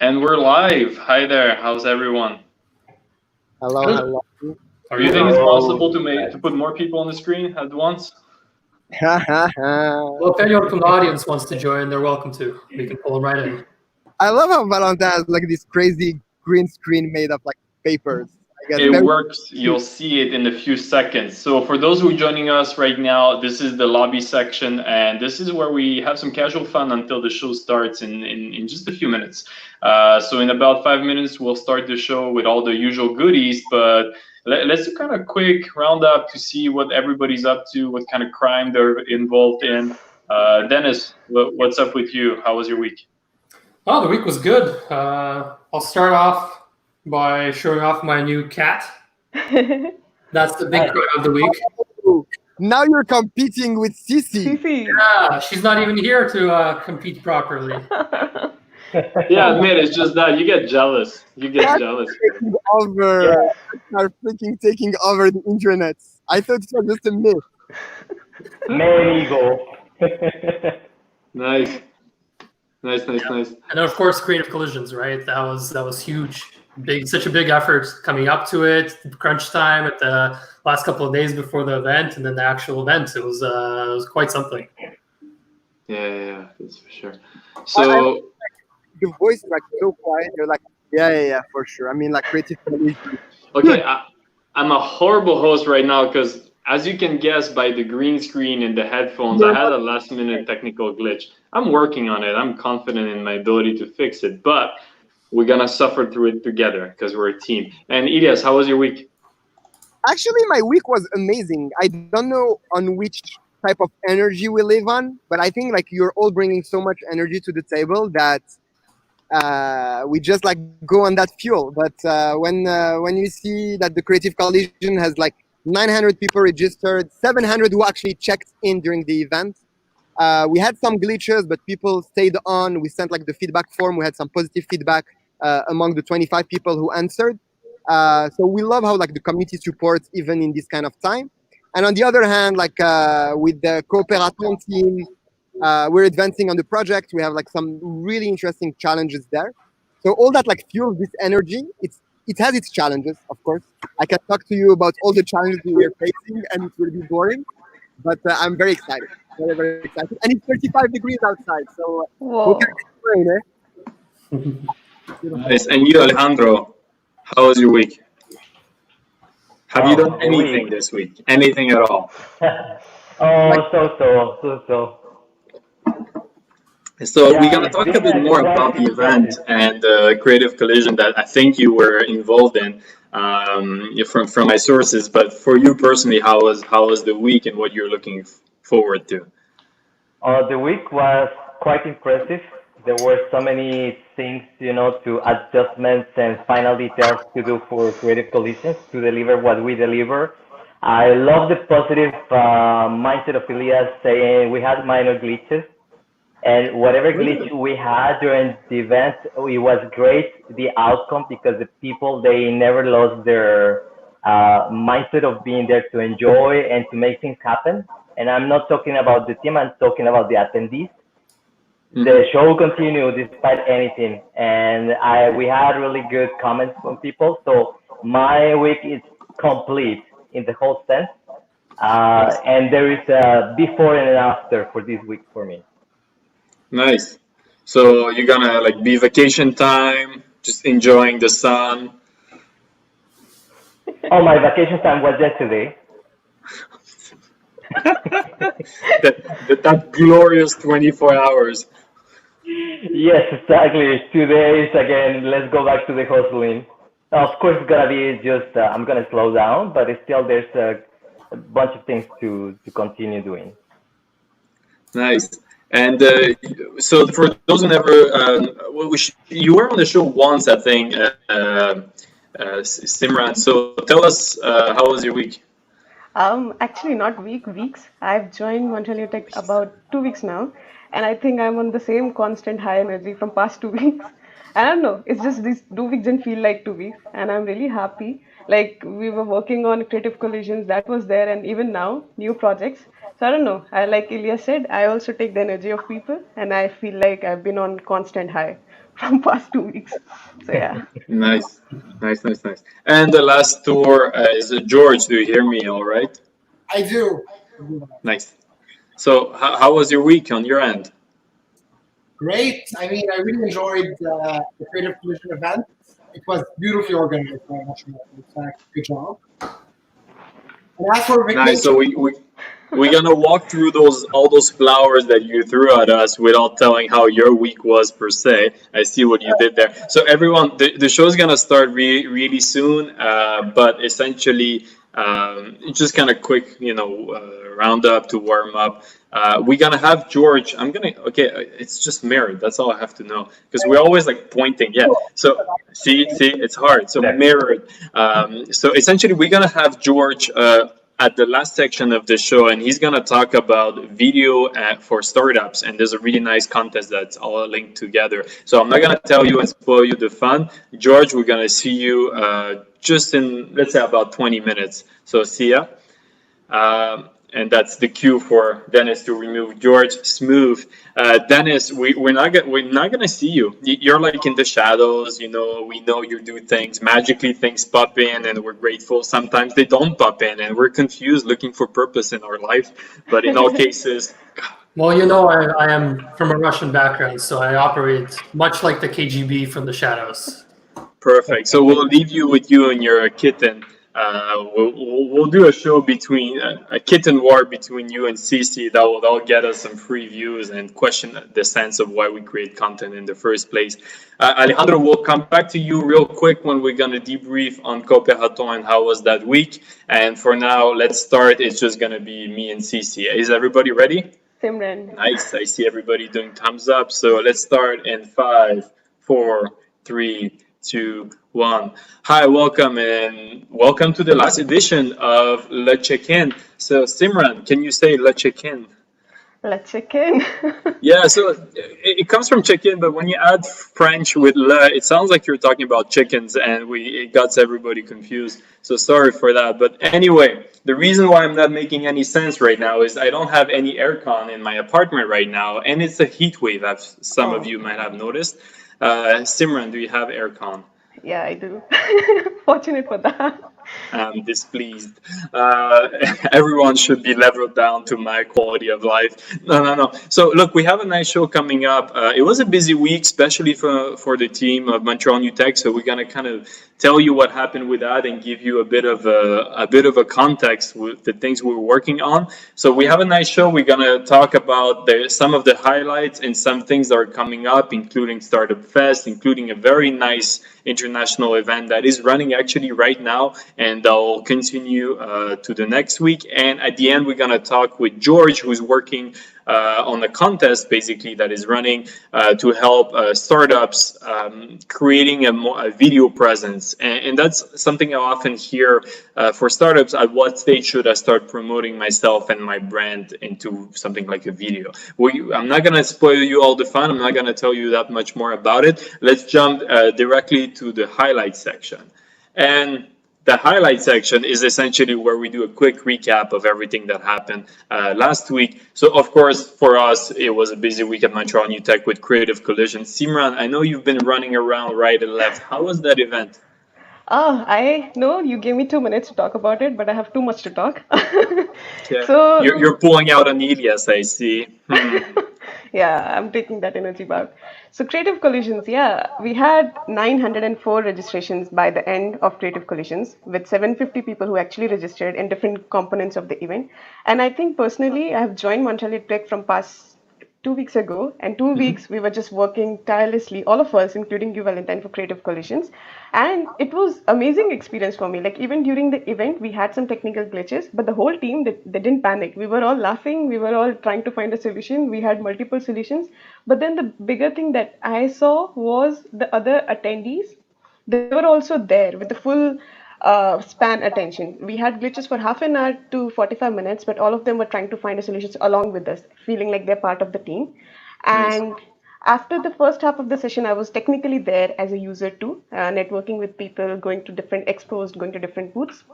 And we're live. Hi there. How's everyone? Hello, Good. hello. Do you think it's possible to put more people on the screen at once? Well, if anyone from the audience wants to join, they're welcome to. We can pull them right in. I love how Valentin has like this crazy green screen made of like papers. I guess It works. You'll see it in a few seconds. So for those who are joining us right now, this is the lobby section, and this is where we have some casual fun until the show starts in just a few minutes. So in about 5 minutes, we'll start the show with all the usual goodies, but let's do kind of quick roundup to see what everybody's up to, what kind of crime they're involved in. Dennis, what's up with you? How was your week? Oh, the week was good. I'll start off by showing off my new cat. That's the big crime of the week. Oh, now you're competing with Sisi. Yeah, she's not even here to compete properly. Yeah, admit it's just that you get jealous. You get jealous. Taking over, are freaking taking over the internet. I thought it was just a myth. Many goals. Nice. And then, of course, Creative Collisions, right? That was huge. Such a big effort coming up to it. Crunch time at the last couple of days before the event, and then the actual event. It was quite something. Yeah, that's for sure. So the voice is like so quiet. You're like, yeah, for sure. I mean, like Creative Collisions. okay, I'm a horrible host right now because, as you can guess by the green screen and the headphones, I had a last-minute technical glitch. I'm working on it. I'm confident in my ability to fix it, but we're gonna suffer through it together because we're a team. And Elias, how was your week? Actually, my week was amazing. I don't know on which type of energy we live on, but I think like you're all bringing so much energy to the table that we just like go on that fuel. But when you see that the Creative Collision has like 900 people registered, 700 who actually checked in during the event. We had some glitches, but people stayed on. We sent like the feedback form. We had some positive feedback among the 25 people who answered. So we love how like the community supports even in this kind of time. And on the other hand, like with the Cooperaton team, we're advancing on the project. We have like some really interesting challenges there. So all that like fuels this energy. It has its challenges, of course. I can talk to you about all the challenges we are facing, and it will be boring. But I'm very excited, very, very excited. And it's 35 degrees outside, so who can complain, Nice. And you, Alejandro, how was your week? Have you done anything this week? Anything at all? So we're gonna talk a bit more about the event and the Creative Collision that I think you were involved in from my sources. But for you personally, how was the week and what you're looking forward to? The week was quite impressive. There were so many things, to adjustments and final details to do for Creative Collisions to deliver what we deliver. I love the positive mindset of Elias saying we had minor glitches. And whatever glitch we had during the event, it was great, the outcome, because the people, they never lost their mindset of being there to enjoy and to make things happen. And I'm not talking about the team, I'm talking about the attendees. The show continued despite anything. And we had really good comments from people. So my week is complete in the whole sense. And there is a before and an after for this week for me. Nice. So you're gonna like be vacation time, just enjoying the sun. Oh, my vacation time was yesterday. that glorious 24 hours. Yes, exactly. 2 days again. Let's go back to the hustling. Of course, it's gonna be just I'm gonna slow down, but still there's a bunch of things to continue doing. Nice. And so for those who never, you were on the show once, I think, Simran. So tell us, how was your week? Actually, not weeks. I've joined Montreal Tech about 2 weeks now, and I think I'm on the same constant high energy from past 2 weeks. I don't know. It's just these 2 weeks didn't feel like 2 weeks, and I'm really happy. Like we were working on Creative Collisions, that was there, and even now new projects. So I don't know. I like Ilya said, I also take the energy of people, and I feel like I've been on constant high from past 2 weeks. So yeah. Nice, nice, nice, nice. And the last tour is George. Do you hear me all right? I do. Nice. So, how was your week on your end? Great. I mean, I really enjoyed the Creative Collision event. It was beautifully organized by National. In fact, good job. And as for Nice. vacation, So we're gonna walk through all those flowers that you threw at us without telling how your week was per se. I see what you did there. So everyone, the show is gonna start really soon, but essentially, just kind of quick, roundup to warm up. We're gonna have George. Okay. It's just mirrored. That's all I have to know because we're always like pointing. Yeah. So see, it's hard. So There. mirrored. So essentially, we're gonna have George. At the last section of the show, and he's going to talk about video for startups. And there's a really nice contest that's all linked together. So I'm not going to tell you and spoil you the fun. George, we're going to see you just in, let's say, about 20 minutes. So see ya. And that's the cue for Dennis to remove George. Smooth. Dennis, we're not gonna see you. You're like in the shadows. We know you do things magically. Things pop in, and we're grateful. Sometimes they don't pop in, and we're confused, looking for purpose in our life. But in all cases, Well, I am from a Russian background, so I operate much like the KGB from the shadows. perfect. So we'll leave you with you and your kitten. We'll do a show between a kitten war between you and Cece that'll get us some free views and question the sense of why we create content in the first place. Alejandro, we'll come back to you real quick when we're gonna debrief on Cooperaton and how was that week. And for now, let's start. It's just gonna be me and Cece. Is everybody ready? Simran. Nice. I see everybody doing thumbs up. So let's start in 5, 4, 3, 2, 1. Hi, welcome to the last edition of Le Check-In. So Simran, can you say Le Check-In? Let's check in. Yeah, so it comes from chicken, but when you add French with le, it sounds like you're talking about chickens, and it got everybody confused. So sorry for that. But anyway, the reason why I'm not making any sense right now is I don't have any aircon in my apartment right now, and it's a heat wave, as some of you might have noticed. Simran, do you have aircon? Yeah, I do. Fortunate for that. I'm displeased. Everyone should be leveled down to my quality of life. No. So look, we have a nice show coming up. It was a busy week, especially for the team of Montreal New Tech. So we're gonna kind of tell you what happened with that and give you a bit of a context with the things we were working on. So we have a nice show. We're gonna talk about some of the highlights and some things that are coming up, including Startupfest, including a very nice international event that is running actually right now, and I'll continue to the next week. And at the end, we're gonna talk with George, who's working on a contest basically that is running to help startups creating a video presence. And that's something I often hear for startups: at what stage should I start promoting myself and my brand into something like a video? I'm not going to spoil you all the fun. I'm not going to tell you that much more about it. Let's jump directly to the highlight section. And the highlight section is essentially where we do a quick recap of everything that happened last week. So, of course, for us, it was a busy week at Montreal New Tech with Creative Collision. Simran, I know you've been running around right and left. How was that event? I know you gave me 2 minutes to talk about it, but I have too much to talk. Yeah. So, You're pulling out an Elias, I see. yeah, I'm taking that energy back. So, Creative Collisions, yeah, we had 904 registrations by the end of Creative Collisions with 750 people who actually registered in different components of the event. And I think personally, I have joined Montreal Tech from past 2 weeks ago, and 2 weeks we were just working tirelessly, all of us, including you, Valentine, for Creative Collisions. And it was amazing experience for me. Like even during the event, we had some technical glitches, but the whole team they didn't panic. We were all laughing. We were all trying to find a solution. We had multiple solutions. But then the bigger thing that I saw was the other attendees. They were also there with the full span attention. We had glitches for half an hour to 45 minutes, but all of them were trying to find a solution along with us, feeling like they're part of the team. Nice. And after the first half of the session, I was technically there as a user too, networking with people, going to different expos, going to different booths.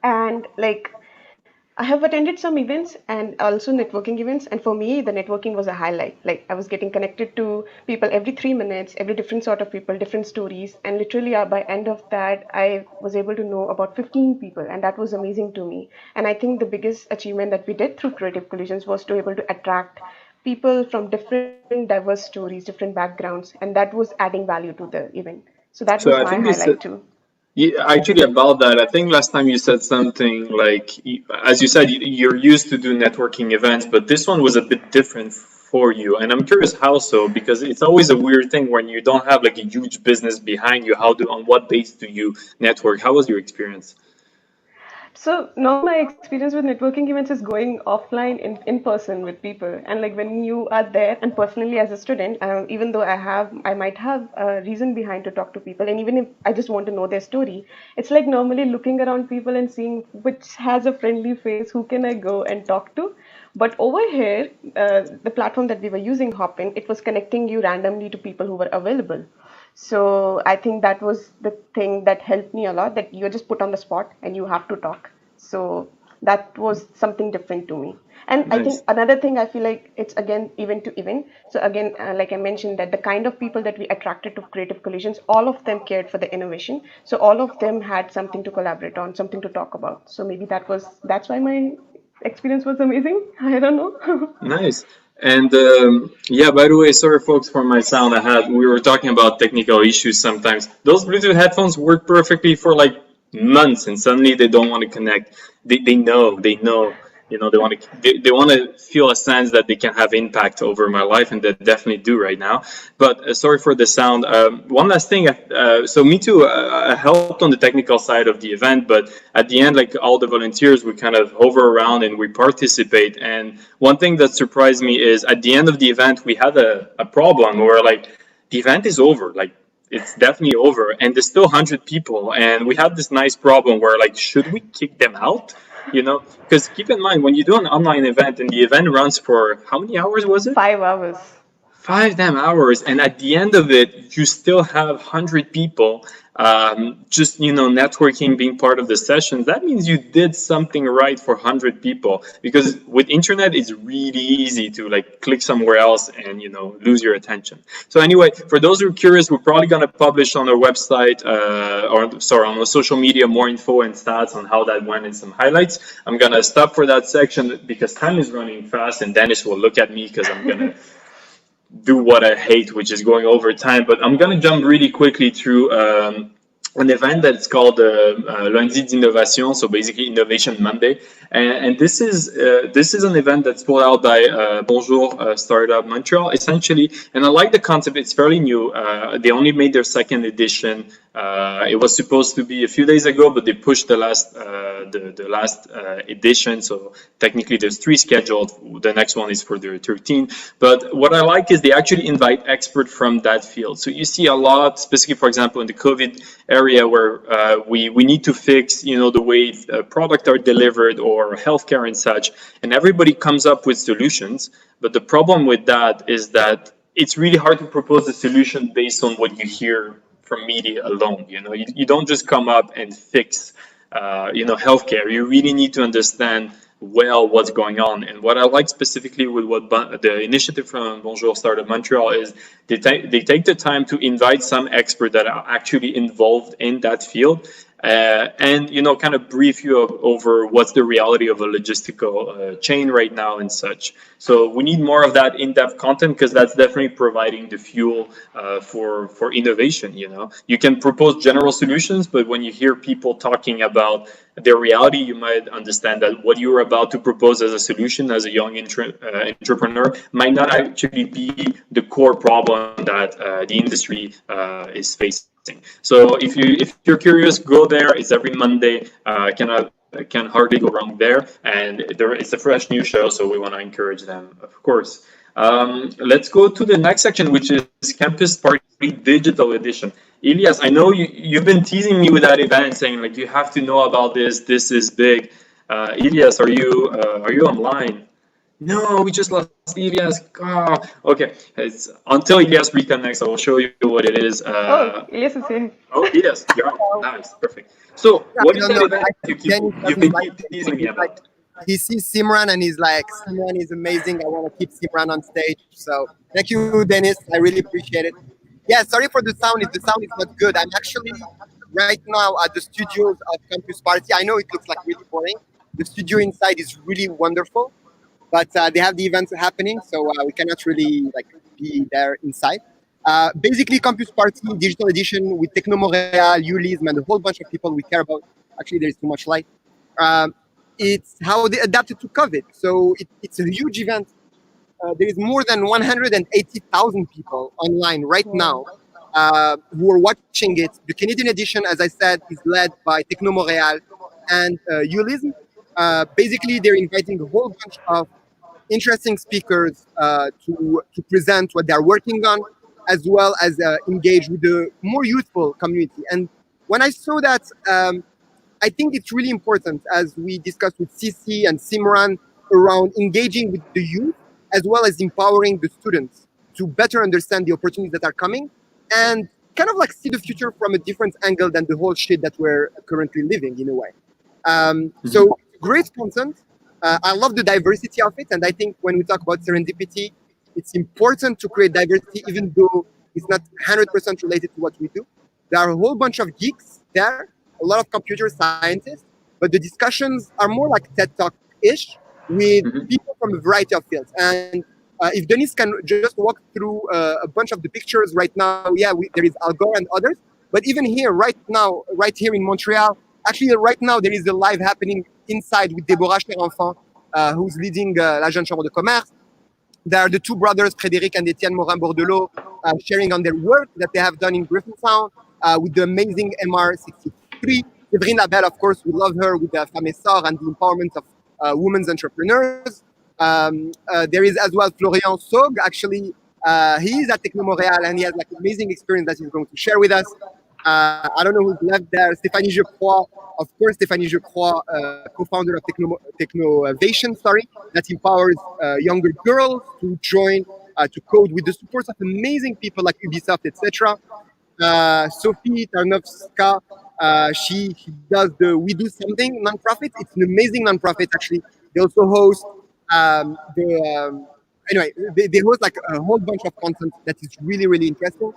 And like I have attended some events and also networking events, and for me, the networking was a highlight. Like I was getting connected to people every 3 minutes, every different sort of people, different stories, and literally by end of that, I was able to know about 15 people, and that was amazing to me. And I think the biggest achievement that we did through Creative Collisions was to able to attract people from different diverse stories, different backgrounds, and that was adding value to the event. So that was So my I think you highlight said, too. yeah, actually about that, I think last time you said something like, as you said, you're used to do networking events, but this one was a bit different for you. And I'm curious how so, because it's always a weird thing when you don't have like a huge business behind you. On what base do you network? How was your experience? So normally my experience with networking events is going offline in person with people. And like when you are there and personally as a student, even though I might have a reason behind to talk to people. And even if I just want to know their story, it's like normally looking around people and seeing which has a friendly face, who can I go and talk to. But over here, the platform that we were using, Hopin, it was connecting you randomly to people who were available. So I think that was the thing that helped me a lot, that you're just put on the spot and you have to talk. So that was something different to me. And I think Nice. another thing, I feel like it's again event to event. So again, like I mentioned, that the kind of people that we attracted to Creative Collisions, all of them cared for the innovation. So all of them had something to collaborate on, something to talk about. So maybe that's why my experience was amazing. I don't know. Nice. And yeah, by the way, sorry folks for my sound. We were talking about technical issues sometimes. Those Bluetooth headphones work perfectly for like months, and suddenly they don't want to connect. They know, they want to, they want to feel a sense that they can have impact over my life, and they definitely do right now. But sorry for the sound. One last thing. So me too. I helped on the technical side of the event, but at the end, like all the volunteers, we kind of hover around and we participate. And one thing that surprised me is at the end of the event, we had a problem where like the event is over. Like it's definitely over, and there's still 100 people, and we had this nice problem where like, should we kick them out? Because keep in mind when you do an online event and the event runs for how many hours was it? 5 hours. 5 damn hours, and at the end of it you still have 100 people, just networking, being part of the session. That means you did something right for 100 people, because with internet it's really easy to like click somewhere else and lose your attention. So anyway, for those who are curious, we're probably going to publish on our website, or sorry, on the social media, more info and stats on how that went and some highlights. I'm going to stop for that section because time is running fast, and Dennis will look at me because I'm going to do what I hate, which is going over time. But I'm going to jump really quickly through an event that's called Lundi d'Innovation, so basically Innovation Monday. And this is an event that's put out by Bonjour Startup Montreal, essentially. And I like the concept. It's fairly new. They only made their second edition. It was supposed to be a few days ago, but they pushed the last edition. So technically, there's 3 scheduled. The next one is for the 13th. But what I like is they actually invite experts from that field. So you see a lot, specifically, for example, in the COVID area where we need to fix, the way products are delivered or healthcare and such, and everybody comes up with solutions. But the problem with that is that it's really hard to propose a solution based on what you hear from media alone. You don't just come up and fix healthcare. You really need to understand well what's going on. And what I like specifically with what the initiative from Bonjour Startup Montreal is, they take the time to invite some experts that are actually involved in that field, and kind of brief you over what's the reality of a logistical chain right now and such. So we need more of that in-depth content, because that's definitely providing the fuel for innovation. You can propose general solutions, but when you hear people talking about their reality, you might understand that what you're about to propose as a solution as a young entrepreneur might not actually be the core problem that the industry is facing. So if you're curious, go there. It's every Monday. Can hardly go wrong there, and it's a fresh new show, so we want to encourage them, of course. Let's go to the next section, which is Campus Party Digital Edition. Elias, I know you've been teasing me with that event, saying like you have to know about this. This is big. Elias, are you online? No, we just lost Elias. Oh, okay. It's until Elias reconnects, I will show you what it is. Oh, yes, it's in. Oh, Elias, you're on. Nice, perfect. So, Yeah, what I is don't that know. event I think Dennis you've doesn't been like it. teasing me about? he sees Simran and he's like, Simran is amazing. I want to keep Simran on stage. So thank you, Dennis. I really appreciate it. Yeah, sorry for the sound. If the sound is not good, I'm actually right now at the studios of Campus Party. I know it looks like really boring. The studio inside is really wonderful, but they have the events happening, so we cannot really like be there inside. Basically, Campus Party Digital Edition with Techno Montréal, Ulism, and a whole bunch of people we care about. Actually, there's too much light. It's how they adapted to COVID. So it's a huge event. There is more than 180,000 people online right now who are watching it. The Canadian edition, as I said, is led by Techno Montréal and Ulism. Basically, they're inviting a whole bunch of interesting speakers to present what they're working on, as well as engage with the more youthful community. And when I saw that, I think it's really important, as we discussed with Sisi and Simran, around engaging with the youth, as well as empowering the students to better understand the opportunities that are coming and kind of like see the future from a different angle than the whole shit that we're currently living in a way. So great content. I love the diversity of it. And I think when we talk about serendipity, it's important to create diversity, even though it's not 100% related to what we do. There are a whole bunch of geeks there, a lot of computer scientists, but the discussions are more like TED Talk-ish with people from a variety of fields. And if Denis can just walk through a bunch of the pictures right now, yeah, there is Al Gore and others. But even here, right now, right here in Montreal, actually right now there is a live happening inside with Deborah Cherenfant, who's leading La Jeune Chambre de Commerce. There are the two brothers, Frédéric and Étienne Morin-Bordelot, sharing on their work that they have done in Griffintown with the amazing MR63. Séverine Labelle, of course, we love her with Femme Essor and the empowerment of women's entrepreneurs. There is as well Florian Sog. Actually, he is at Techno Montréal and he has like amazing experience that he's going to share with us. I don't know who's left there. Stéphanie Jecroix, of course, Stéphanie Jecroix, co-founder of Technovation, that empowers younger girls to join, to code with the support of amazing people like Ubisoft, etc. Sophie Tarnowska, she does the We Do Something nonprofit. It's an amazing nonprofit, actually. They also host anyway, they host like a whole bunch of content that is really, really interesting.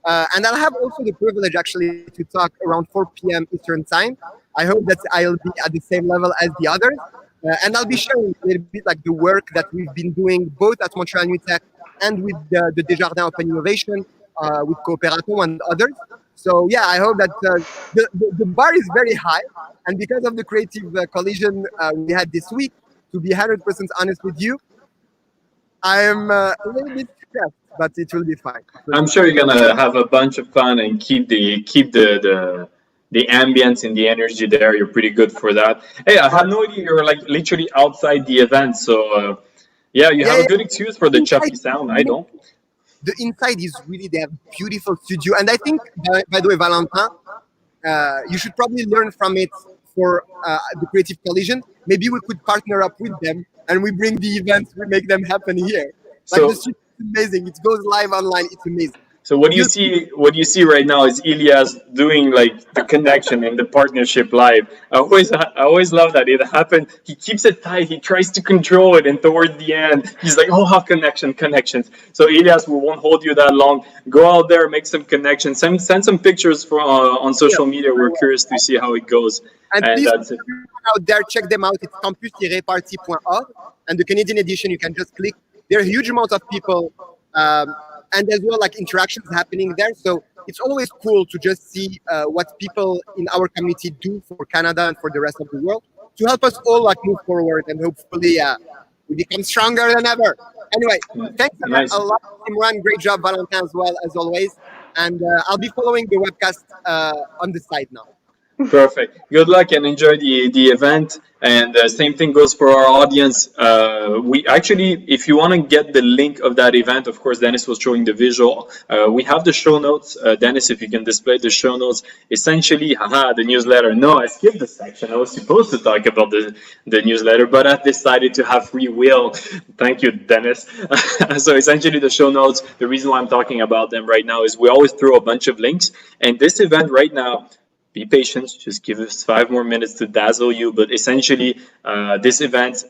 And I'll have also the privilege actually to talk around 4 p.m. Eastern time. I hope that I'll be at the same level as the others. And I'll be sharing a little bit like the work that we've been doing both at Montreal New Tech and with the Desjardins Open Innovation, with Cooperaton and others. So yeah, I hope that the bar is very high. And because of the creative collision we had this week, to be 100% honest with you, I'm a little bit stressed, but it will be fine. I'm sure you're gonna have a bunch of fun and keep the ambience and the energy there. You're pretty good for that. Hey, I had no idea you're like literally outside the event. So yeah, you have a good excuse for the choppy sound. I don't. The inside is really, they have beautiful studio. And I think, by the way, Valentin, you should probably learn from it for the Creative Collision. Maybe we could partner up with them and we bring the events, we make them happen here. Like the studio is amazing. It goes live online. It's amazing. So what you see right now is Ilias doing like the connection and the partnership live. I always love that it happened. He keeps it tight. He tries to control it, and toward the end, he's like, "Oh, connections." So Ilias, we won't hold you that long. Go out there, make some connections. Send some pictures on social media. We're curious to see how it goes. And please, that's it. Out there, check them out. It's campus-party.org, and the Canadian edition. You can just click. There are a huge amount of people. And as well, like interactions happening there. So it's always cool to just see what people in our community do for Canada and for the rest of the world to help us all like move forward and hopefully we become stronger than ever. Anyway, thanks a lot, Imran. Great job, Valentin, as well as always. And I'll be following the webcast on the side now. Perfect. Good luck and enjoy the event. And same thing goes for our audience. We actually, if you want to get the link of that event, of course, Dennis was showing the visual. We have the show notes. Dennis, if you can display the show notes. Essentially, the newsletter. No, I skipped the section. I was supposed to talk about the newsletter, but I decided to have free will. Thank you, Dennis. So essentially, the show notes, the reason why I'm talking about them right now is we always throw a bunch of links. And this event right now, be patient, just give us 5 more minutes to dazzle you. But essentially, this event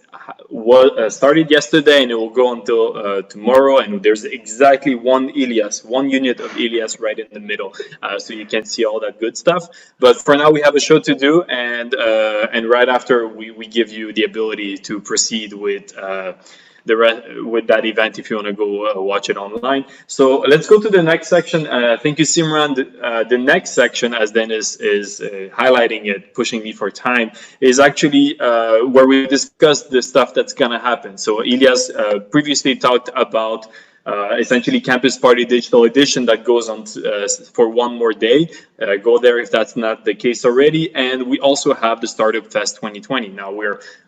was started yesterday and it will go until tomorrow. And there's exactly one unit of Elias right in the middle. So you can see all that good stuff. But for now, we have a show to do. And right after, we give you the ability to proceed with with that event if you want to go watch it online. So let's go to the next section. Thank you, Simran. The next section, as Dennis is highlighting it, pushing me for time, is actually where we discuss the stuff that's going to happen. So Elias previously talked about essentially Campus Party Digital Edition that goes on for one more day. Go there if that's not the case already. And we also have the Startup Fest 2020. Now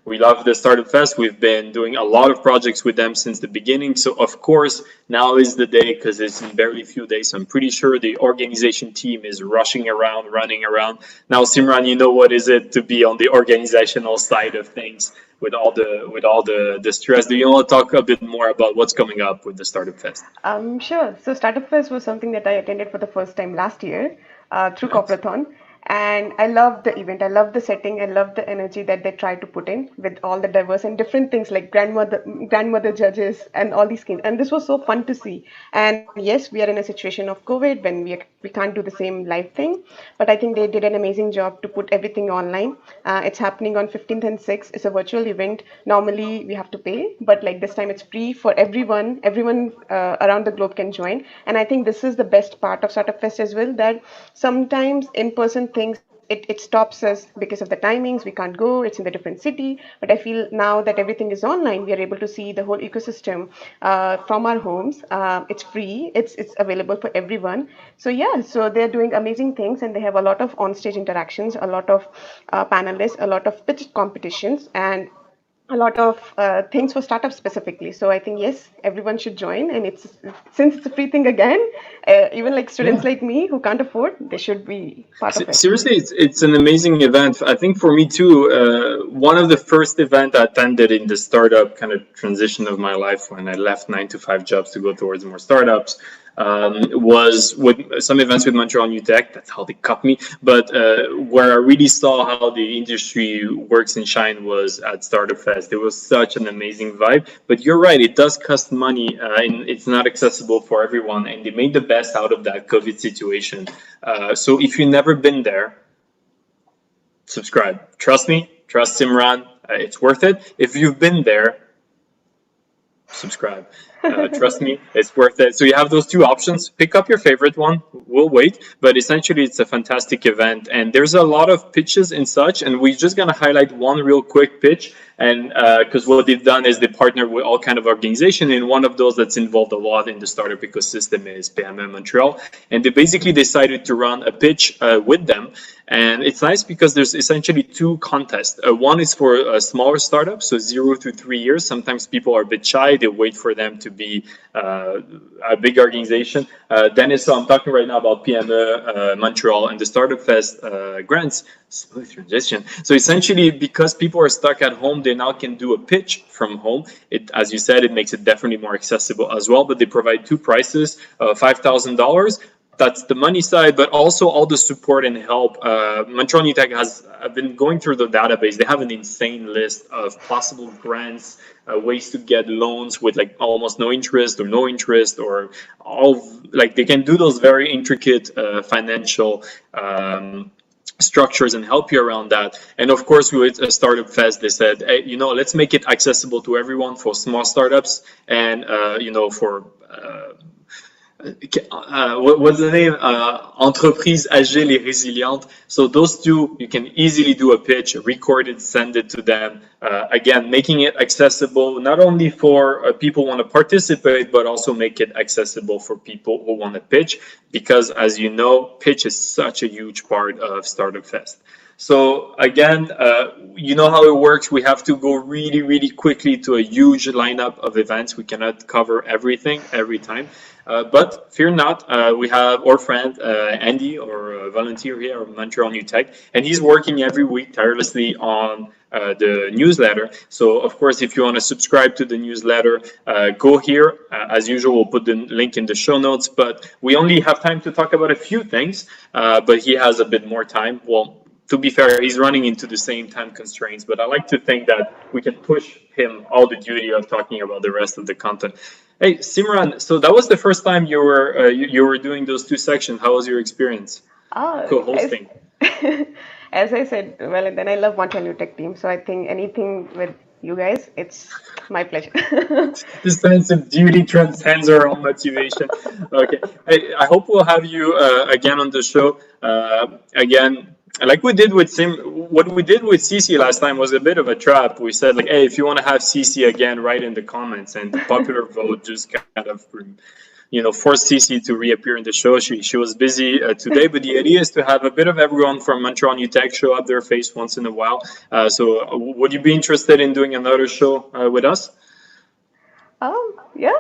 we love the Startup Fest. We've been doing a lot of projects with them since the beginning. So of course, now is the day because it's in barely a few days. So I'm pretty sure the organization team is rushing around, running around. Now, Simran, you know what is it to be on the organizational side of things with all the stress. Do you want to talk a bit more about what's coming up with the Startup Fest? Sure. So Startup Fest was something that I attended for the first time last year through Corporathon. And I love the event. I love the setting. I love the energy that they try to put in with all the diverse and different things like grandmother judges and all these things. And this was so fun to see. And yes, we are in a situation of COVID when we can't do the same live thing. But I think they did an amazing job to put everything online. It's happening on 15th and 6th. It's a virtual event. Normally we have to pay, but like this time it's free for everyone. Everyone around the globe can join. And I think this is the best part of Startup Fest as well, that sometimes in-person things it stops us because of the timings. We can't go, it's in the different city. But I feel now that everything is online, we are able to see the whole ecosystem from our homes. It's free, it's available for everyone. So yeah, so they're doing amazing things, and they have a lot of on-stage interactions, a lot of panelists, a lot of pitch competitions, and a lot of things for startups specifically. So I think, yes, everyone should join. And since it's a free thing again, even like students like me who can't afford, they should be part of it. Seriously, it's an amazing event. I think for me too, one of the first events I attended in the startup kind of transition of my life when I left 9-to-5 jobs to go towards more startups, was with some events with Montreal New Tech. That's how they cut me. But where I really saw how the industry works and shine was at Startup Fest. It was such an amazing vibe. But you're right, it does cost money, and it's not accessible for everyone. And they made the best out of that COVID situation. So if you've never been there, subscribe. Trust me, trust Simran. It's worth it. If you've been there, subscribe. Trust me, it's worth it. So you have those two options. Pick up your favorite one. We'll wait. But essentially, it's a fantastic event. And there's a lot of pitches and such. And we're just going to highlight one real quick pitch. And because what they've done is they partner with all kind of organization. And one of those that's involved a lot in the startup ecosystem is PME Montreal. And they basically decided to run a pitch with them. And it's nice because there's essentially two contests. One is for a smaller startup, so 0 to 3 years. Sometimes people are a bit shy. They wait for them to be a big organization. Dennis, so I'm talking right now about PME Montreal and the Startup Fest grants. Smooth transition. So essentially, because people are stuck at home, they now can do a pitch from home. As you said, it makes it definitely more accessible as well. But they provide two prices, $5,000. That's the money side, but also all the support and help. Montreal New Tech I've been going through the database. They have an insane list of possible grants, ways to get loans with like almost no interest or no interest, or all like they can do those very intricate financial structures and help you around that. And of course, with a Startup Fest, they said, hey, let's make it accessible to everyone for small startups and, for what's the name? Entreprise agile et résiliente. So those two, you can easily do a pitch, record it, send it to them. Again, making it accessible not only for people who want to participate, but also make it accessible for people who want to pitch. Because as you know, pitch is such a huge part of Startup Fest. So again, you know how it works. We have to go really, really quickly to a huge lineup of events. We cannot cover everything every time. But fear not, we have our friend Andy, or volunteer here at Montreal New Tech, and he's working every week tirelessly on the newsletter. So of course, if you want to subscribe to the newsletter, go here. As usual, we'll put the link in the show notes, but we only have time to talk about a few things, but he has a bit more time. Well, to be fair, he's running into the same time constraints, but I like to think that we can push him all the duty of talking about the rest of the content. Hey, Simran, so that was the first time you were doing those two sections. How was your experience co-hosting? As I said, well, and then I love Montreal New Tech team, so I think anything with you guys, it's my pleasure. The sense of duty transcends our own motivation. Okay, I hope we'll have you again on the show. Again, like we did with what we did with CC last time was a bit of a trap. We said like, hey, if you want to have CC again, write in the comments, and the popular vote just kind of, forced CC to reappear in the show. She was busy today, but the idea is to have a bit of everyone from Montreal New Tech show up their face once in a while. So would you be interested in doing another show with us? Yeah.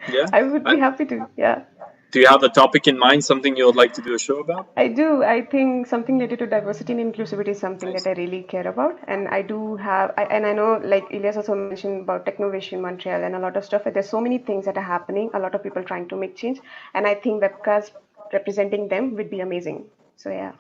Yeah, I would be happy to. Yeah. do you have a topic in mind, something you would like to do a show about? I do. I think something related to diversity and inclusivity is something Nice. that I really care about. And I do have, and I know, like Elias also mentioned about Technovation Montreal and a lot of stuff. There's so many things that are happening, a lot of people trying to make change. And I think webcast representing them would be amazing. So, yeah.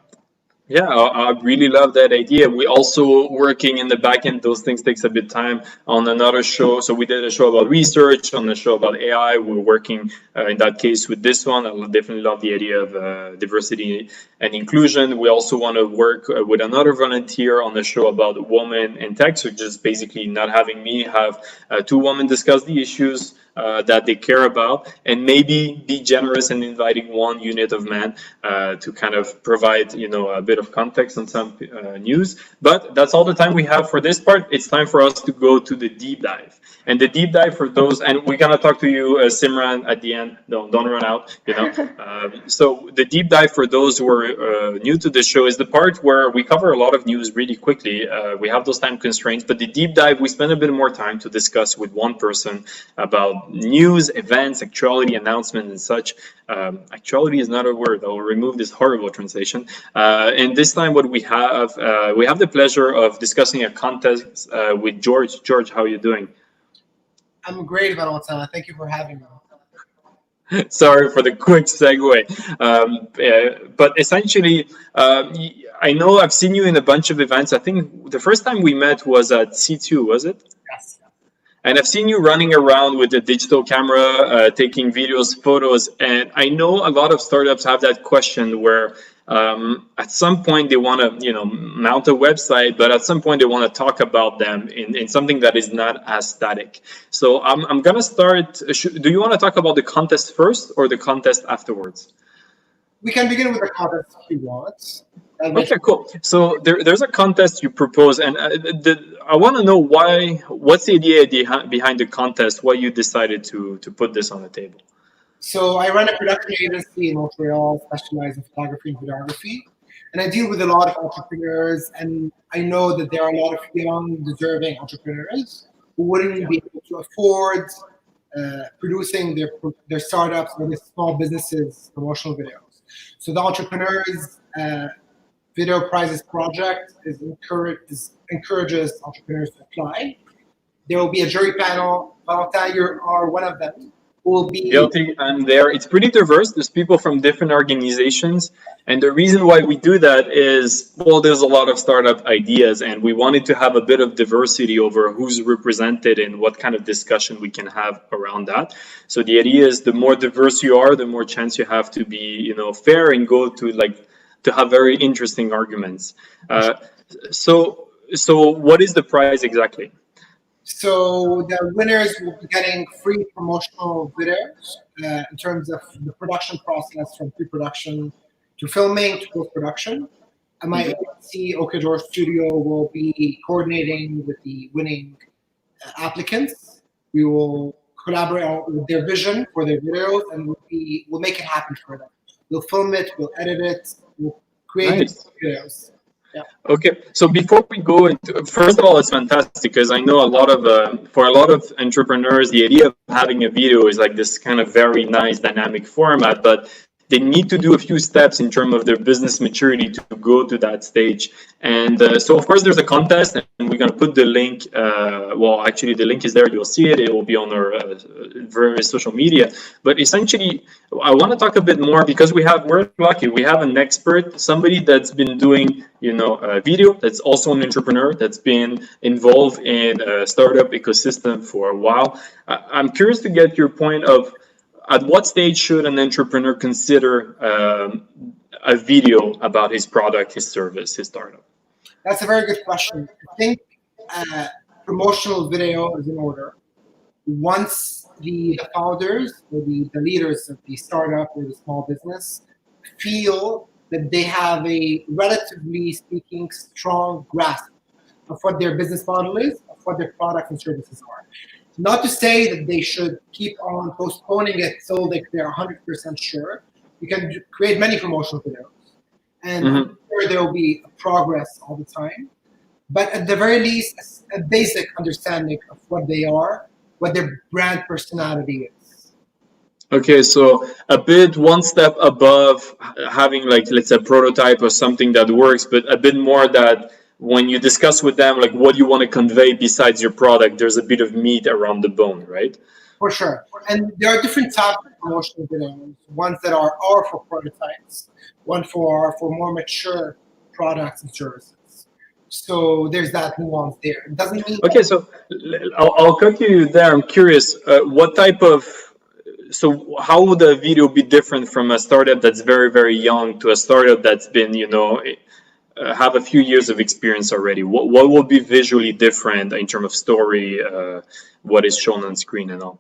Yeah, I really love that idea. We also working in the back end. Those things takes a bit time on another show. So we did a show about research, on a show about AI. We're working in that case with this one. I definitely love the idea of diversity and inclusion. We also want to work with another volunteer on a show about women in tech. So just basically not having me have two women discuss the issues that they care about, and maybe be generous in inviting one unit of men to kind of provide, a bit of context on some news. But that's all the time we have for this part. It's time for us to go to the deep dive. And the deep dive for those, and we're gonna talk to you, Simran, at the end. Don't run out. So the deep dive for those who are new to the show is the part where we cover a lot of news really quickly. We have those time constraints, but the deep dive, we spend a bit more time to discuss with one person about news, events, actuality, announcements, and such. Actuality is not a word. I'll remove this horrible translation. And this time, what we have the pleasure of discussing a contest with George. George, how are you doing? I'm great, Valentin. Thank you for having me. Sorry for the quick segue. But essentially, I know I've seen you in a bunch of events. I think the first time we met was at C2, was it? Yes. And I've seen you running around with a digital camera, taking videos, photos. And I know a lot of startups have that question where at some point they want to, mount a website, but at some point they want to talk about them in something that is not as static. So I'm going to start. Do you want to talk about the contest first or the contest afterwards? We can begin with the contest if you want. Okay, cool. So there's a contest you propose, and I want to know what's the idea behind the contest, why you decided to put this on the table. So I run a production agency in Montreal, specialized in photography and videography, and I deal with a lot of entrepreneurs, and I know that there are a lot of young, deserving entrepreneurs who wouldn't be able to afford producing their startups or their small businesses promotional videos. So the entrepreneurs Video Prizes project encourages entrepreneurs to apply. There will be a jury panel. Valentin, you are one of them. Will be guilty. I'm there. It's pretty diverse. There's people from different organizations, and the reason why we do that is, well, there's a lot of startup ideas, and we wanted to have a bit of diversity over who's represented and what kind of discussion we can have around that. So the idea is, the more diverse you are, the more chance you have to be, fair and go to have very interesting arguments. So what is the prize exactly? So the winners will be getting free promotional videos in terms of the production process, from pre-production to filming to post-production. And my agency, OK George Studio, will be coordinating with the winning applicants. We will collaborate with their vision for their videos, and we'll make it happen for them. We'll film it, we'll edit it, we'll create videos. Okay, so before we go into, first of all, it's fantastic because I know a lot of, for a lot of entrepreneurs, the idea of having a video is like this kind of very nice dynamic format, but they need to do a few steps in terms of their business maturity to go to that stage. And so, of course, there's a contest, and we're going to put the link. Well, actually, the link is there. You'll see it. It will be on our various social media. But essentially, I want to talk a bit more because we're lucky. We have an expert, somebody that's been doing, video, that's also an entrepreneur, that's been involved in a startup ecosystem for a while. I'm curious to get your point of at what stage should an entrepreneur consider a video about his product, his service, his startup? That's a very good question. I think promotional video is in order. Once the founders or the leaders of the startup or the small business feel that they have a, relatively speaking, strong grasp of what their business model is, of what their products and services are. Not to say that they should keep on postponing it so like they're 100% sure. You can create many promotional videos, and I'm sure there will be progress all the time. But at the very least, a basic understanding of what they are, what their brand personality is. Okay, so a bit one step above having like, let's say, a prototype or something that works, but a bit more that when you discuss with them, like what you want to convey besides your product, there's a bit of meat around the bone, right? For sure. And there are different types of promotional videos. Ones that are for prototypes, one for more mature products and services. So there's that nuance there. It doesn't mean. Okay, so I'll cut you there. I'm curious, what type of, so how would a video be different from a startup that's very, very young to a startup that's been, have a few years of experience already? What will be visually different in terms of story, what is shown on screen and all?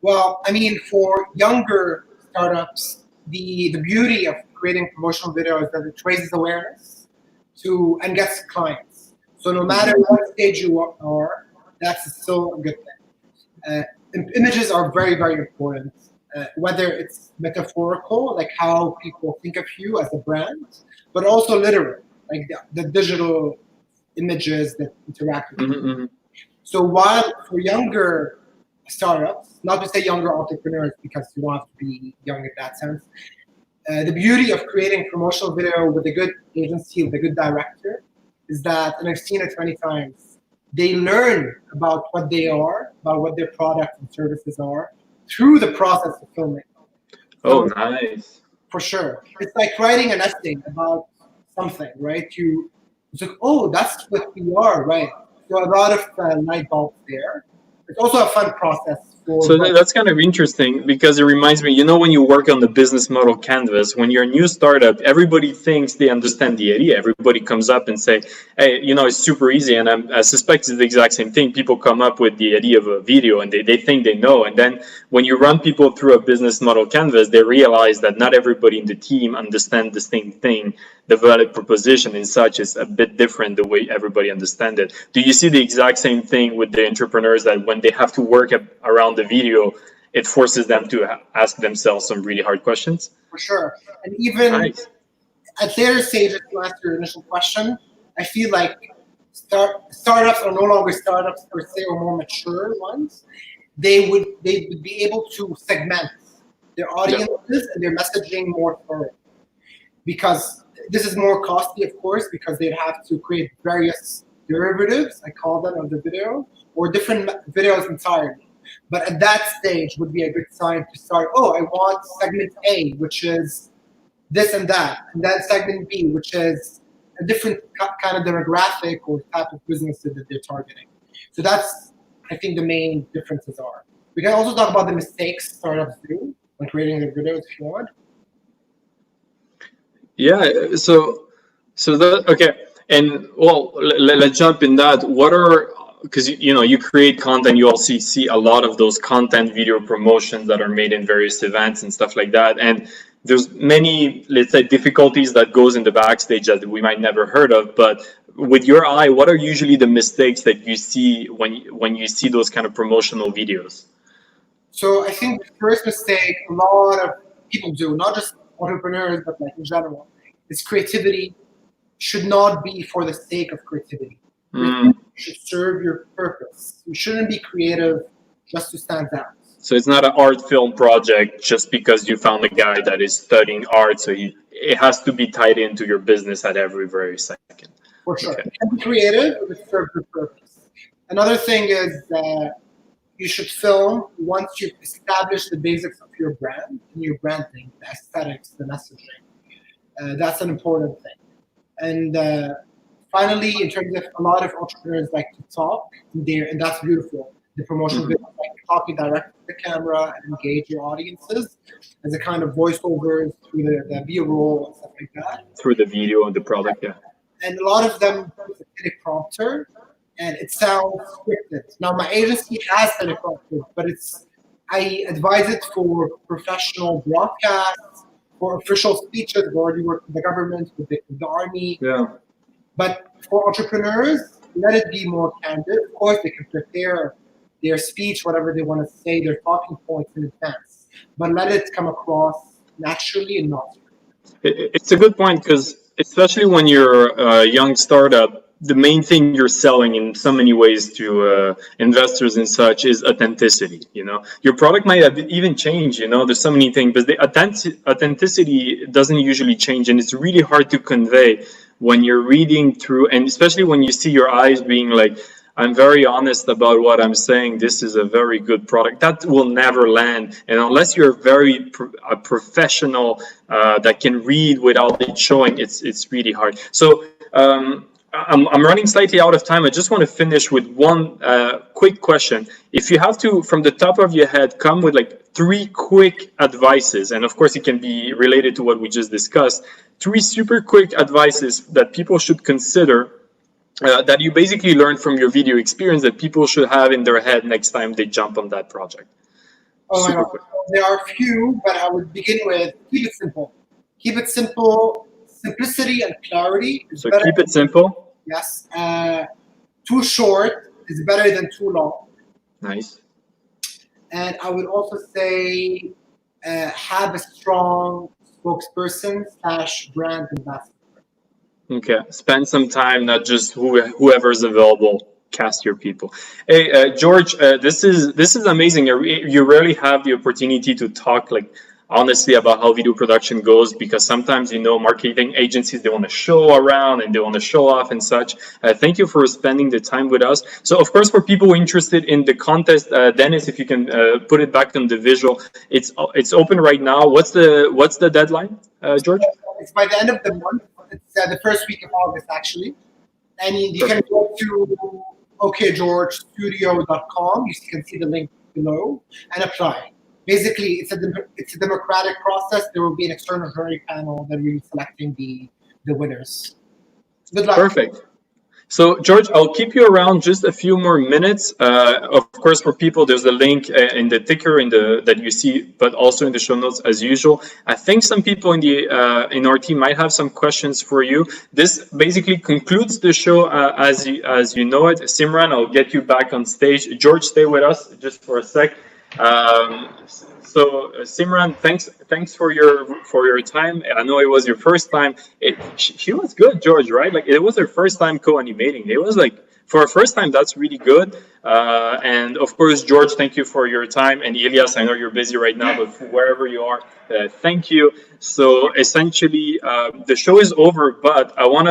Well, I mean, for younger startups, the beauty of creating promotional video is that it raises awareness and gets clients. So no matter what stage you are, that's still a good thing. Images are very, very important, whether it's metaphorical, like how people think of you as a brand, but also literal, like the digital images that interact with you. So while for younger startups, not to say younger entrepreneurs because you don't have to be young in that sense, the beauty of creating promotional video with a good agency, with a good director, is that, and I've seen it many times, they learn about what they are, about what their products and services are, through the process of filming. Oh, nice. For sure. It's like writing an essay about something, right? It's like, oh, that's what we are, right? So a lot of light bulbs there. It's also a fun process. So that's kind of interesting because it reminds me, when you work on the business model canvas, when you're a new startup, everybody thinks they understand the idea. Everybody comes up and say, hey, it's super easy. And I suspect it's the exact same thing. People come up with the idea of a video and they think they know. And then when you run people through a business model canvas, they realize that not everybody in the team understands the same thing. The value proposition and such is a bit different the way everybody understands it. Do you see the exact same thing with the entrepreneurs that when they have to work around the video, it forces them to ask themselves some really hard questions? For sure. And even at later stages, to answer your initial question, I feel like startups are no longer startups per se, or more mature ones. They would be able to segment their audiences and their messaging more thoroughly. Because this is more costly, of course, because they'd have to create various derivatives, I call them, of the video, or different videos entirely. But at that stage would be a good sign to start, I want segment A, which is this and that, and then segment B, which is a different kind of demographic or type of businesses that they're targeting. So that's, I think, the main differences are. We can also talk about the mistakes startups do when creating their videos if you want. Yeah, so that, okay, and well, let's jump in that. What are, because you create content, you also see a lot of those content video promotions that are made in various events and stuff like that, and there's many, let's say, difficulties that goes in the backstage that we might never heard of. But with your eye, what are usually the mistakes that you see when you see those kind of promotional videos? So I think the first mistake a lot of people do, not just entrepreneurs, but like in general, is creativity should not be for the sake of creativity. Mm. Creativity should serve your purpose. You shouldn't be creative just to stand out. So it's not an art film project just because you found a guy that is studying art. So it has to be tied into your business at every very second. For sure. Okay. You can be creative, but it serves your purpose. Another thing is you should film once you've established the basics of your brand and your branding, the aesthetics, the messaging. That's an important thing. And finally, in terms of a lot of entrepreneurs like to talk, and that's beautiful. The promotional videos, like talking directly to the camera and engage your audiences as a kind of voiceovers through the B-roll and stuff like that. Through the video and the product, yeah. And a lot of them use a teleprompter, and it sounds scripted. Now, my agency has teleprompter, but I advise it for professional broadcasts, for official speeches. I've already worked with the government, with the army. Yeah. But for entrepreneurs, let it be more candid. Of course, they can prepare their speech, whatever they want to say, their talking points in advance. But let it come across naturally and not. It's a good point because especially when you're a young startup, the main thing you're selling in so many ways to investors and such is authenticity. You know, your product might have even changed. You know, there's so many things, but the authenticity doesn't usually change, and it's really hard to convey when you're reading through, and especially when you see your eyes being like, I'm very honest about what I'm saying. This is a very good product. That will never land. And unless you're a professional that can read without it showing, it's really hard. So I'm running slightly out of time. I just want to finish with one quick question. If you have to, from the top of your head, come with like 3 quick advices, and of course it can be related to what we just discussed, 3 super quick advices that people should consider that you basically learned from your video experience that people should have in their head next time they jump on that project. Oh my God. There are a few, but I would begin with keep it simple. Keep it simple. Simplicity and clarity is better. Keep it simple. Yes. Too short is better than too long. Nice. And I would also say have a strong spokesperson / brand ambassador. Okay, spend some time, not just whoever's available. Cast your people. Hey, George, this is amazing. You rarely have the opportunity to talk like honestly about how video production goes, because sometimes, you know, marketing agencies, they want to show around and they want to show off and such. Thank you for spending the time with us. So of course, for people interested in the contest, Dennis, if you can put it back on the visual, it's open right now. What's the deadline, George? It's by the end of the month. It's the first week of August, actually. And you can go to okgeorgestudio.com. You can see the link below and apply. Basically, it's a democratic process. There will be an external jury panel that will be selecting the winners. Good luck. Perfect. So, George, I'll keep you around just a few more minutes. Of course, for people, there's a link in the ticker that you see, but also in the show notes as usual. I think some people in our team might have some questions for you. This basically concludes the show as you know it. Simran, I'll get you back on stage. George, stay with us just for a sec. So Simran, thanks for your time. I know it was your first time. She was good, George, right? Like it was her first time co-animating. It was like for a first time, that's really good. And of course, George, thank you for your time. And Elias, I know you're busy right now, but wherever you are, thank you. So essentially, the show is over, but I want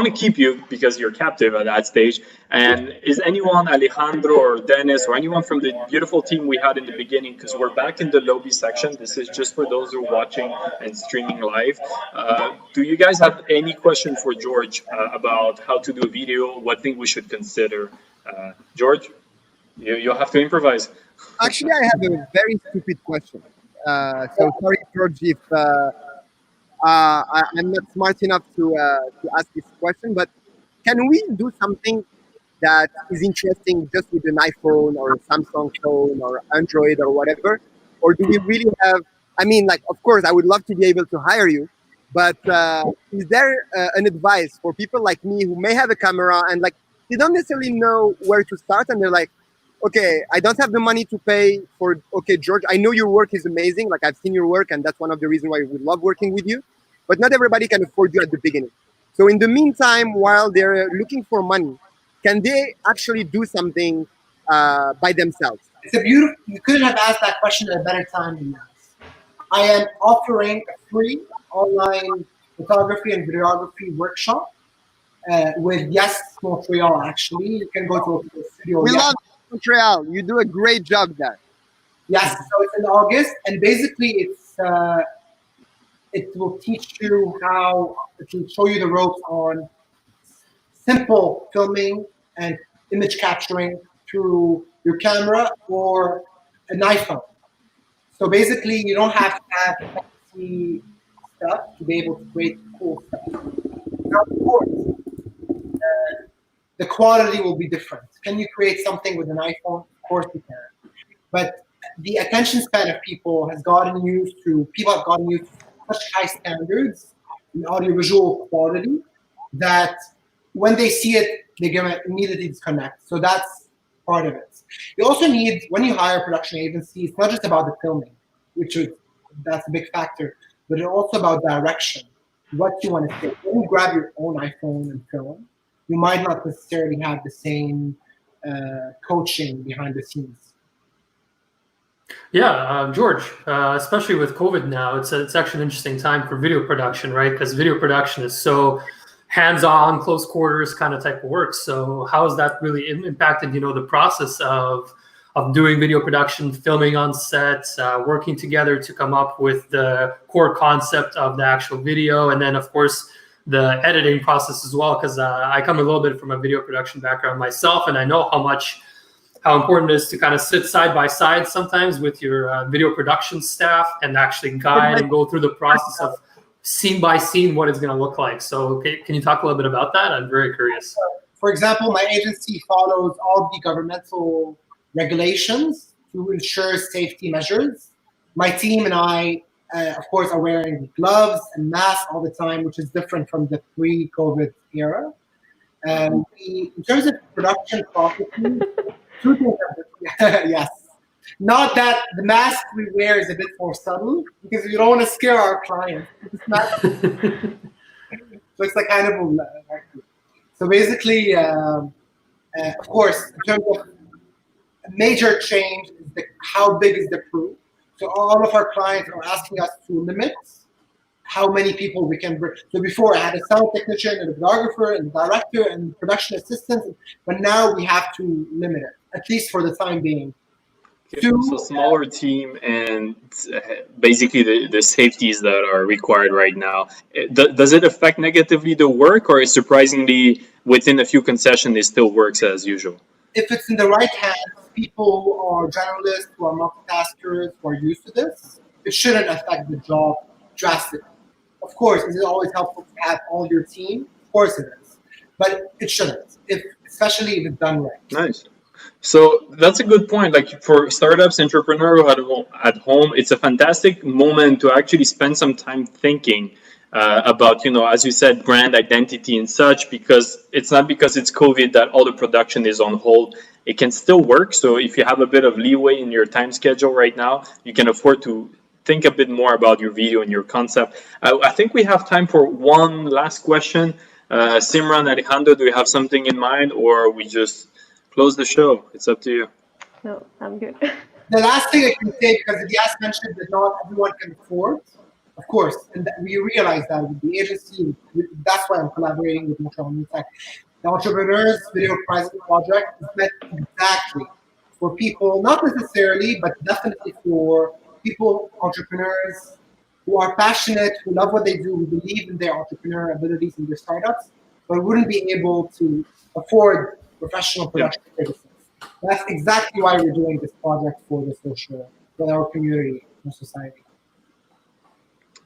to keep you because you're captive at that stage. And is anyone, Alejandro or Dennis or anyone from the beautiful team we had in the beginning, because we're back in the lobby section. This is just for those who are watching and streaming live. Do you guys have any question for George about how to do a video? What thing we should consider? George, you'll have to improvise. Actually, I have a very stupid question. So sorry, George, if I'm not smart enough to ask this question, but can we do something that is interesting just with an iPhone or a Samsung phone or Android or whatever? Or do we really have, I mean, like, of course, I would love to be able to hire you, but is there an advice for people like me who may have a camera and like, they don't necessarily know where to start and they're like, okay, I don't have the money to pay for, okay, George, I know your work is amazing. Like I've seen your work and that's one of the reasons why we love working with you. but not everybody can afford you at the beginning. So in the meantime, while they're looking for money, can they actually do something by themselves? It's a beautiful. You couldn't have asked that question at a better time than this. I am offering a free online photography and videography workshop with Yes Montreal. Actually, you can go to the studio. We love Montreal. You do a great job there. Yes, so it's in August, and basically it will teach you how, it will show you the ropes on simple filming and image capturing through your camera or an iPhone. So basically, you don't have to have fancy stuff to be able to create cool stuff. Now, of course, the quality will be different. Can you create something with an iPhone? Of course you can. But the attention span of people have gotten used to such high standards in audiovisual quality that when they see it, they're gonna immediately disconnect. So that's part of it. You also need, when you hire a production agency, it's not just about the filming, that's a big factor, but it's also about direction, what you want to say. When you grab your own iPhone and film, you might not necessarily have the same coaching behind the scenes. Yeah, George, especially with COVID now, it's actually an interesting time for video production, right? Because video production is so hands-on, close quarters kind of type of work. So how has that really impacted, the process of doing video production, filming on set, working together to come up with the core concept of the actual video, and then of course the editing process as well? Because I come a little bit from a video production background myself, and I know how important it is to kind of sit side by side sometimes with your video production staff and actually guide and go through the process of scene by scene what it's going to look like. So can you talk a little bit about that? I'm very curious. For example, my agency follows all the governmental regulations to ensure safety measures. My team and I, of course, are wearing gloves and masks all the time, which is different from the pre-COVID era. In terms of production processes, two things are yes. Not that the mask we wear is a bit more subtle, because we don't want to scare our clients. So it's like kind of so basically, of course, in terms of a major change is how big is the crew. So all of our clients are asking us to limit how many people we can bring. So before I had a sound technician and a videographer and a director and production assistant, but now we have to limit it, at least for the time being. So smaller team and basically the safeties that are required right now. Does it affect negatively the work, or is surprisingly within a few concessions it still works as usual? If it's in the right hands, people who are generalists, who are multitaskers, who are used to this, it shouldn't affect the job drastically. Of course, is it always helpful to have all your team? Of course it is. But it shouldn't, especially if it's done right. Nice. So that's a good point. Like for startups, entrepreneurs at home, it's a fantastic moment to actually spend some time thinking about, as you said, brand identity and such, because it's not because it's COVID that all the production is on hold. It can still work. So if you have a bit of leeway in your time schedule right now, you can afford to think a bit more about your video and your concept. I think we have time for one last question. Simran, Alejandro, do you have something in mind, or we just close the show? It's up to you. No, I'm good. The last thing I can say, because Elias mentioned that not everyone can afford, of course, and we realize that with the agency, that's why I'm collaborating with Montreal New Tech. The Entrepreneurs Video Pricing Project is meant exactly for people, not necessarily, but definitely for people, entrepreneurs who are passionate, who love what they do, who believe in their entrepreneurial abilities and their startups, but wouldn't be able to afford professional production services. That's exactly why we're doing this project for the social, for our community and society.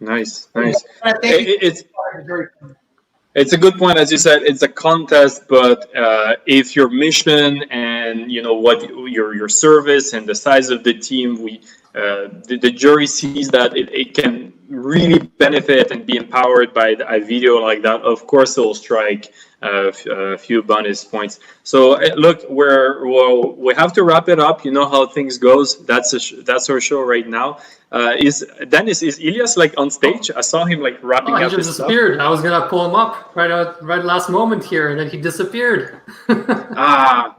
Nice. It's a good point, as you said. It's a contest, but if your mission and what your service and the size of the team, the jury sees that it can really benefit and be empowered by a video like that. Of course, it will strike a few bonus points. So look, we have to wrap it up. You know how things goes. That's our show right now. Is Elias like on stage? I saw him like wrapping he up just his disappeared. stuff. I was gonna pull him up right last moment here, and then he disappeared.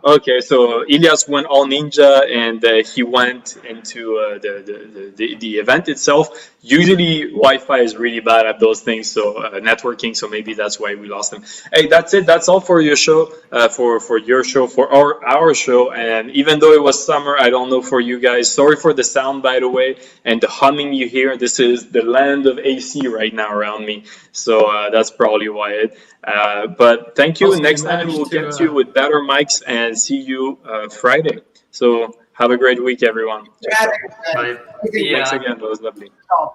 Okay. So Elias went all ninja, and he went into the event itself. Usually Wi-Fi is really bad at those things, so networking. So maybe that's why we lost him. Hey, that's it. That's all for your show. For your show, for our show. And even though it was summer, I don't know for you guys. Sorry for the sound, by the way, and the humming you hear. This is the land of AC right now around me, so that's probably why it. But thank you. Also, Next time we'll get you with better mics and see you Friday. So have a great week, everyone. Yeah, Bye. Thanks again. That was lovely. So,